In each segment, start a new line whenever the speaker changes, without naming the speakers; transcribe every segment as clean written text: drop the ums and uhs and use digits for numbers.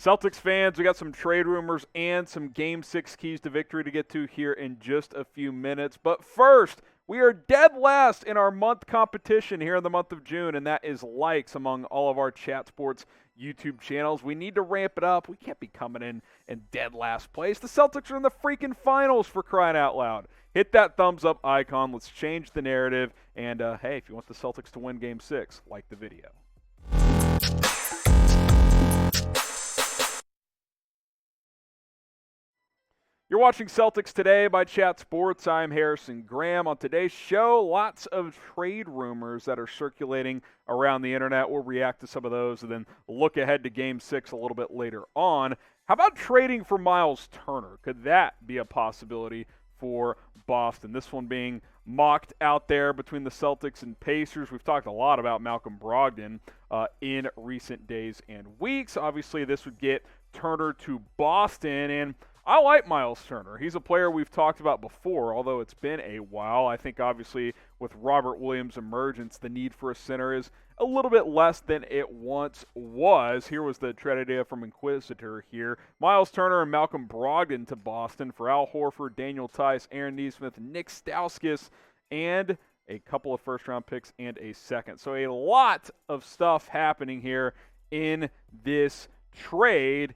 Celtics fans, we got some trade rumors and some Game 6 keys to victory to get to here in just a few minutes. But first, we are dead last in our month competition here in the month of June, and that is likes among all of our Chat Sports YouTube channels. We need to ramp it up. We can't be coming in dead last place. The Celtics are in the freaking finals, for crying out loud. Hit that thumbs up icon. Let's change the narrative. And, hey, if you want the Celtics to win Game 6, like the video. You're watching Celtics Today by Chat Sports. I'm Harrison Graham. On today's show, lots of trade rumors that are circulating around the internet. We'll react to some of those and then look ahead to Game 6 a little bit later on. How about trading for Myles Turner? Could that be a possibility for Boston? This one being mocked out there between the Celtics and Pacers. We've talked a lot about Malcolm Brogdon in recent days and weeks. Obviously, this would get Turner to Boston, and I like Myles Turner. He's a player we've talked about before, although it's been a while. I think, obviously, with Robert Williams' emergence, the need for a center is a little bit less than it once was. Here was the trade idea from Inquisitr here. Myles Turner and Malcolm Brogdon to Boston for Al Horford, Daniel Theis, Aaron Nesmith, Nick Stauskas, and a couple of first-round picks and a second. So a lot of stuff happening here in this trade.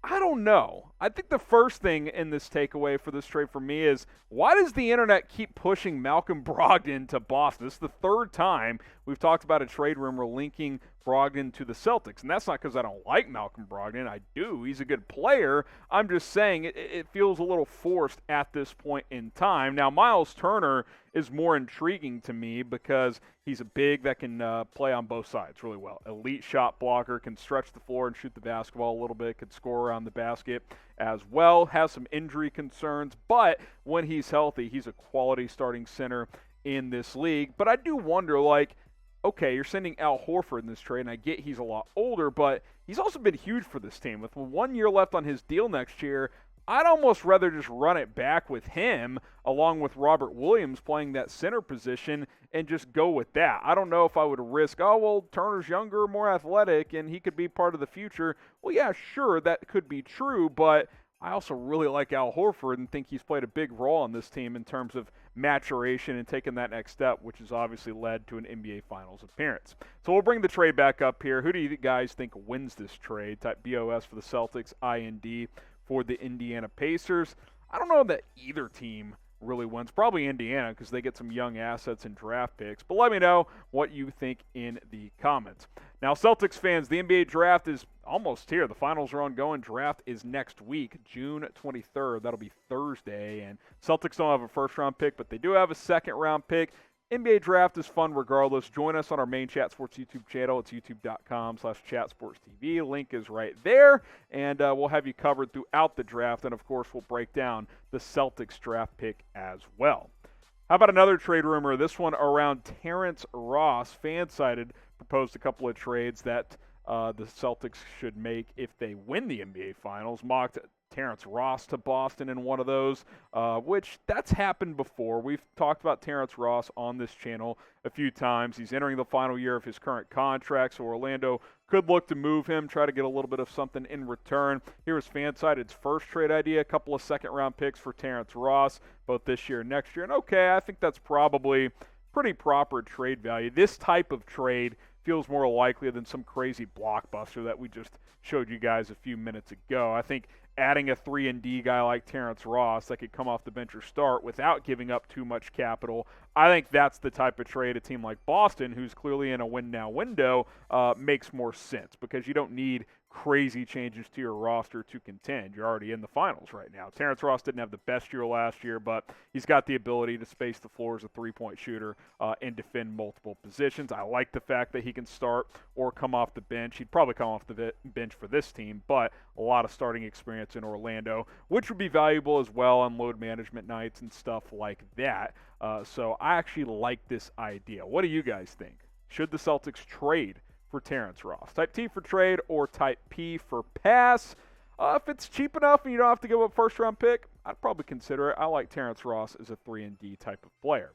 I don't know. I think the first thing in this takeaway for this trade for me is, why does the internet keep pushing Malcolm Brogdon to Boston? This is the third time we've talked about a trade rumor linking Brogdon to the Celtics. And that's not because I don't like Malcolm Brogdon. I do. He's a good player. I'm just saying it feels a little forced at this point in time. Now, Myles Turner is more intriguing to me because he's a big that can play on both sides really well. Elite shot blocker, can stretch the floor and shoot the basketball a little bit, could score around the basket as well, has some injury concerns, but when he's healthy, he's a quality starting center in this league. But I do wonder, like, okay, you're sending Al Horford in this trade, and I get he's a lot older, but he's also been huge for this team. With 1 year left on his deal next year, I'd almost rather just run it back with him along with Robert Williams playing that center position and just go with that. I don't know if I would risk, oh, well, Turner's younger, more athletic, and he could be part of the future. Well, yeah, sure, that could be true, but I also really like Al Horford and think he's played a big role on this team in terms of maturation and taking that next step, which has obviously led to an NBA Finals appearance. So we'll bring the trade back up here. Who do you guys think wins this trade? Type BOS for the Celtics, IND for the Indiana Pacers. I don't know that either team really wins. Probably Indiana because they get some young assets and draft picks. But let me know what you think in the comments. Now, Celtics fans, the NBA draft is almost here. The finals are ongoing. Draft is next week, June 23rd. That'll be Thursday. And Celtics don't have a first-round pick, but they do have a second-round pick. NBA draft is fun regardless. Join us on our main Chat Sports YouTube channel. It's youtube.com/chatsportstv. Link is right there, and we'll have you covered throughout the draft. And, of course, we'll break down the Celtics draft pick as well. How about another trade rumor? This one around Terrence Ross. Fansided proposed a couple of trades that the Celtics should make if they win the NBA Finals. Mocked Terrence Ross to Boston in one of those, which that's happened before. We've talked about Terrence Ross on this channel a few times. He's entering the final year of his current contract, so Orlando could look to move him, try to get a little bit of something in return. Here is Fansided's first trade idea, a couple of second-round picks for Terrence Ross, both this year and next year. And okay, I think that's probably pretty proper trade value. This type of trade feels more likely than some crazy blockbuster that we just showed you guys a few minutes ago. I think adding a 3-and-D guy like Terrence Ross that could come off the bench or start without giving up too much capital, I think that's the type of trade a team like Boston, who's clearly in a win-now window, makes more sense because you don't need crazy changes to your roster to contend. You're already in the finals right now. Terrence Ross didn't have the best year last year, but he's got the ability to space the floor as a three-point shooter and defend multiple positions. I like the fact that he can start or come off the bench. He'd probably come off the bench for this team, but a lot of starting experience in Orlando, which would be valuable as well on load management nights and stuff like that. So I actually like this idea. What do you guys think? Should the Celtics trade for Terrence Ross? Type T for trade or type P for pass. If it's cheap enough and you don't have to give up first-round pick, I'd probably consider it. I like Terrence Ross as a 3-and-D type of player.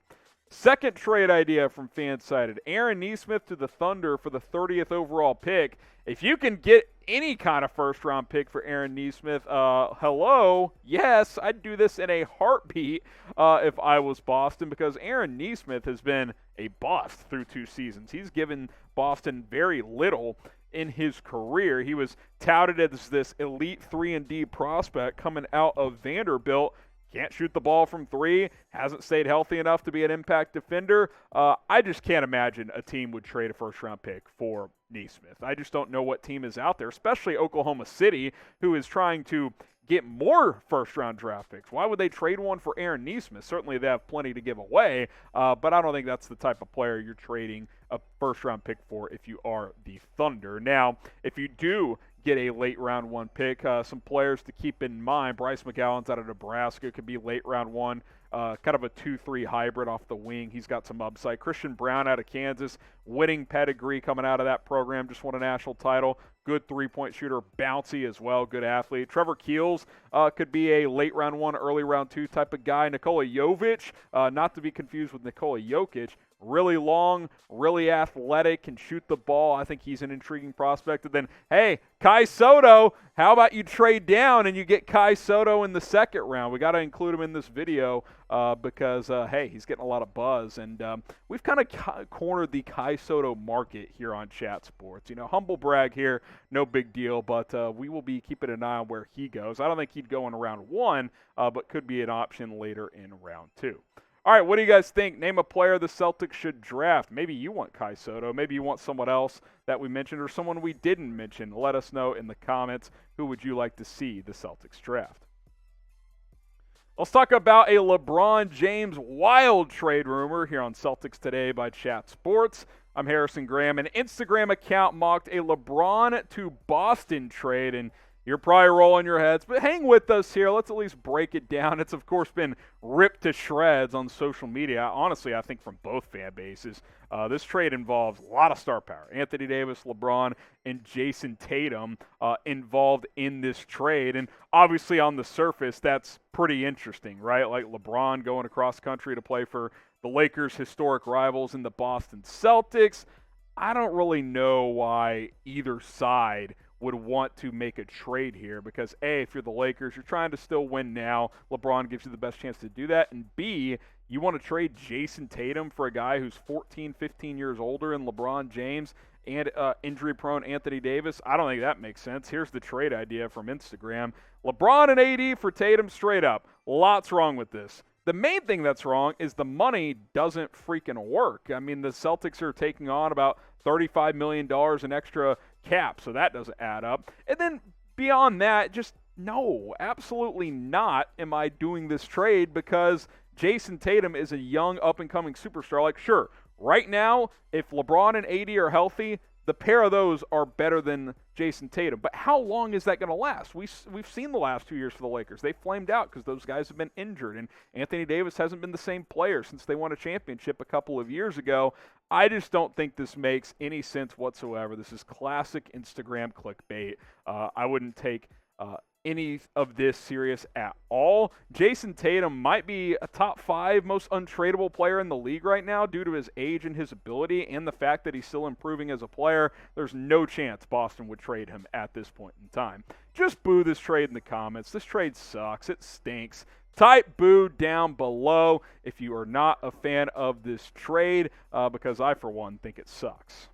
Second trade idea from Fansided. Aaron Nesmith to the Thunder for the 30th overall pick. If you can get any kind of first-round pick for Aaron Nesmith, hello, yes, I'd do this in a heartbeat if I was Boston, because Aaron Nesmith has been a bust through 2 seasons. He's given Boston very little in his career. He was touted as this elite 3-and-D prospect coming out of Vanderbilt. Can't shoot the ball from 3, hasn't stayed healthy enough to be an impact defender. I just can't imagine a team would trade a first-round pick for Nesmith. I just don't know what team is out there, especially Oklahoma City, who is trying to get more first-round draft picks. Why would they trade one for Aaron Nesmith? Certainly they have plenty to give away, but I don't think that's the type of player you're trading a first-round pick for if you are the Thunder. Now, if you do get a late round 1 pick, some players to keep in mind: Bryce McGowens out of Nebraska could be late round 1, kind of a 2-3 hybrid off the wing. He's got some upside. Christian Braun out of Kansas, winning pedigree coming out of that program, just won a national title. Good 3-point shooter, bouncy as well, good athlete. Trevor Keels could be a late round 1, early round 2 type of guy. Nikola Jovic, not to be confused with Nikola Jokic, really long, really athletic, can shoot the ball. I think he's an intriguing prospect. And then, hey, Kai Sotto, how about you trade down and you get Kai Sotto in the 2nd round? We got to include him in this video because, hey, he's getting a lot of buzz. And we've kind of cornered the Kai Sotto market here on Chat Sports. You know, humble brag here, no big deal, but we will be keeping an eye on where he goes. I don't think he'd go in round 1, but could be an option later in round 2. All right, what do you guys think? Name a player the Celtics should draft. Maybe you want Kai Sotto. Maybe you want someone else that we mentioned or someone we didn't mention. Let us know in the comments. Who would you like to see the Celtics draft? Let's talk about a LeBron James wild trade rumor here on Celtics Today by Chat Sports. I'm Harrison Graham. An Instagram account mocked a LeBron to Boston trade, and you're probably rolling your heads, but hang with us here. Let's at least break it down. It's, of course, been ripped to shreds on social media. Honestly, I think from both fan bases. This trade involves a lot of star power. Anthony Davis, LeBron, and Jayson Tatum involved in this trade. And obviously on the surface, that's pretty interesting, right? Like LeBron going across country to play for the Lakers' historic rivals in the Boston Celtics. I don't really know why either side would want to make a trade here because, A, if you're the Lakers, you're trying to still win now. LeBron gives you the best chance to do that. And B, you want to trade Jayson Tatum for a guy who's 14, 15 years older than LeBron James and injury-prone Anthony Davis? I don't think that makes sense. Here's the trade idea from Instagram. LeBron and AD for Tatum straight up. Lots wrong with this. The main thing that's wrong is the money doesn't freaking work. I mean, the Celtics are taking on about $35 million in extra cap, so that doesn't add up. And then beyond that, just no, absolutely not am I doing this trade because Jayson Tatum is a young, up-and-coming superstar. Like, sure, right now, if LeBron and AD are healthy, the pair of those are better than Jayson Tatum. But how long is that going to last? We've seen the last 2 years for the Lakers. They flamed out because those guys have been injured, and Anthony Davis hasn't been the same player since they won a championship a couple of years ago. I just don't think this makes any sense whatsoever. This is classic Instagram clickbait. I wouldn't take any of this serious at all. Jayson Tatum might be a top 5 most untradeable player in the league right now due to his age and his ability and the fact that he's still improving as a player. There's no chance Boston would trade him at this point in time. Just boo this trade in the comments. This trade sucks. It stinks. Type boo down below if you are not a fan of this trade because I, for one, think it sucks.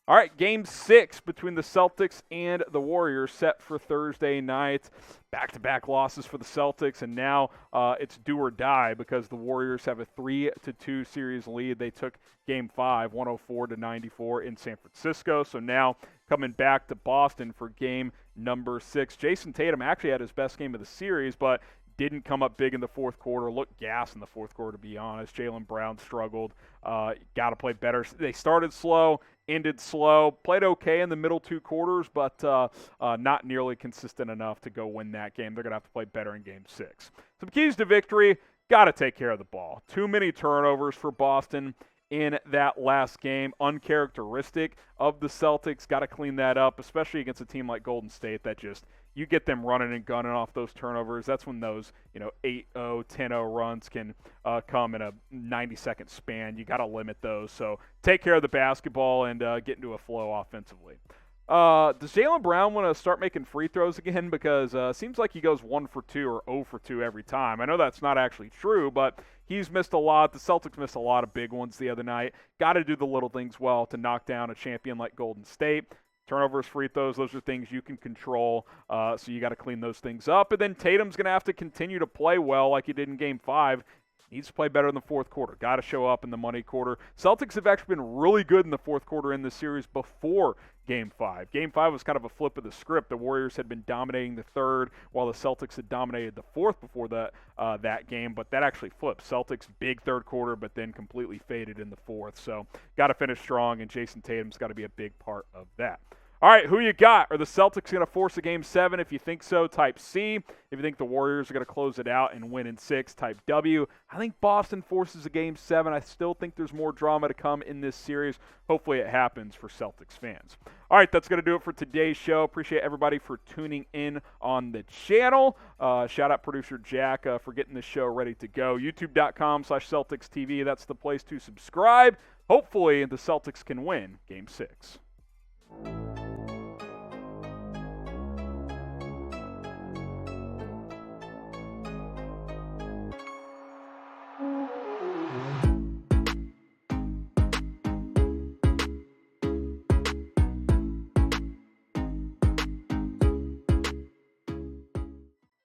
All right, Game 6 between the Celtics and the Warriors set for Thursday night. Back-to-back losses for the Celtics, and now it's do or die because the Warriors have a 3-2 series lead. They took Game 5, 104-94 in San Francisco. So now coming back to Boston for Game number 6. Jayson Tatum actually had his best game of the series, but didn't come up big in the fourth quarter. Looked gas in the fourth quarter, to be honest. Jaylen Brown struggled. Got to play better. They started slow, ended slow, played okay in the middle 2 quarters, but not nearly consistent enough to go win that game. They're going to have to play better in Game 6. Some keys to victory, got to take care of the ball. Too many turnovers for Boston in that last game. Uncharacteristic of the Celtics. Got to clean that up, especially against a team like Golden State that just, you get them running and gunning off those turnovers. That's when those 8-0, 10-0 runs can come in a 90-second span. You got to limit those. So take care of the basketball and get into a flow offensively. Does Jaylen Brown want to start making free throws again? Because it seems like he goes 1 for 2 or 0 for 2 every time. I know that's not actually true, but he's missed a lot. The Celtics missed a lot of big ones the other night. Got to do the little things well to knock down a champion like Golden State. Turnovers, free throws, those are things you can control, so you got to clean those things up. And then Tatum's going to have to continue to play well like he did in Game 5. Needs to play better in the fourth quarter. Got to show up in the money quarter. Celtics have actually been really good in the fourth quarter in this series before Game 5. Game 5 was kind of a flip of the script. The Warriors had been dominating the third while the Celtics had dominated the fourth before that game, but that actually flipped. Celtics big third quarter, but then completely faded in the fourth. So got to finish strong, and Jayson Tatum's got to be a big part of that. All right, who you got? Are the Celtics going to force a Game 7? If you think so, type C. If you think the Warriors are going to close it out and win in 6, type W. I think Boston forces a Game 7. I still think there's more drama to come in this series. Hopefully it happens for Celtics fans. All right, that's going to do it for today's show. Appreciate everybody for tuning in on the channel. Shout out producer Jack for getting the show ready to go. YouTube.com/CelticsTV. That's the place to subscribe. Hopefully the Celtics can win Game 6.